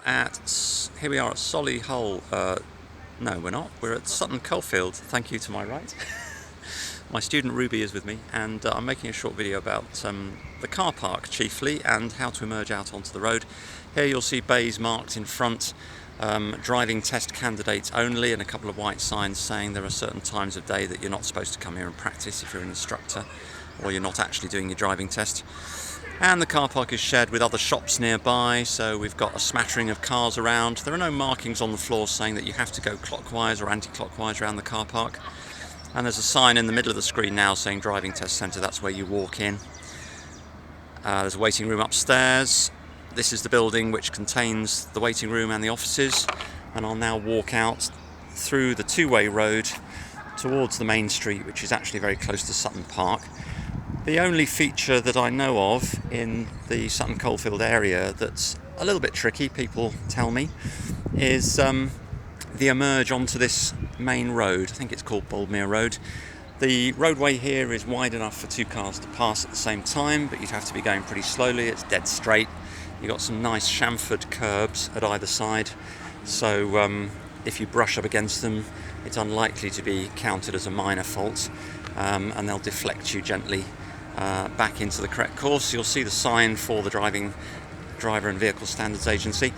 here we are at Solihull. No, we're not. We're at Sutton, Coldfield. Thank you to my right. My student Ruby is with me, and I'm making a short video about the car park chiefly and how to emerge out onto the road. Here you'll see bays marked in front, driving test candidates only, and a couple of white signs saying there are certain times of day that you're not supposed to come here and practice if you're an instructor or you're not actually doing your driving test. And the car park is shared with other shops nearby, so we've got a smattering of cars around. There are no markings on the floor saying that you have to go clockwise or anti-clockwise around the car park. And there's a sign in the middle of the screen now saying driving test centre. That's where you walk in. There's a waiting room upstairs. This is the building which contains the waiting room and the offices. And I'll now walk out through the two-way road towards the main street, which is actually very close to Sutton Park. The only feature that I know of in the Sutton Coldfield area that's a little bit tricky, people tell me, is the emerge onto this main road. I think it's called Boldmere Road. The roadway here is wide enough for two cars to pass at the same time, but you'd have to be going pretty slowly. It's dead straight. You've got some nice chamfered curbs at either side, so if you brush up against them, it's unlikely to be counted as a minor fault, and they'll deflect you gently back into the correct course. You'll see the sign for the Driver and Vehicle Standards Agency.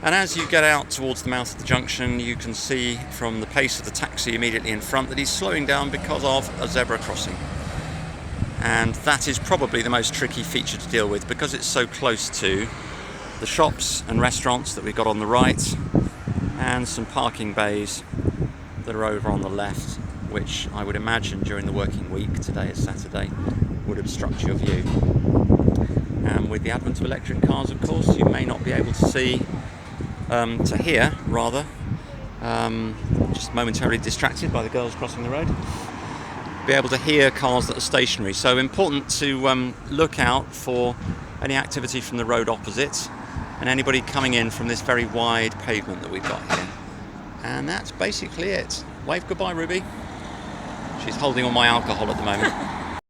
And as you get out towards the mouth of the junction, you can see from the pace of the taxi immediately in front that he's slowing down because of a zebra crossing. And that is probably the most tricky feature to deal with, because it's so close to the shops and restaurants that we've got on the right and some parking bays that are over on the left, which I would imagine during the working week, today is Saturday, would obstruct your view. And with the advent of electric cars, of course, you may not be able to see, to hear rather, just momentarily distracted by the girls crossing the road, be able to hear cars that are stationary. So important to look out for any activity from the road opposite and anybody coming in from this very wide pavement that we've got here. And that's basically it. Wave goodbye, Ruby. She's holding all my alcohol at the moment.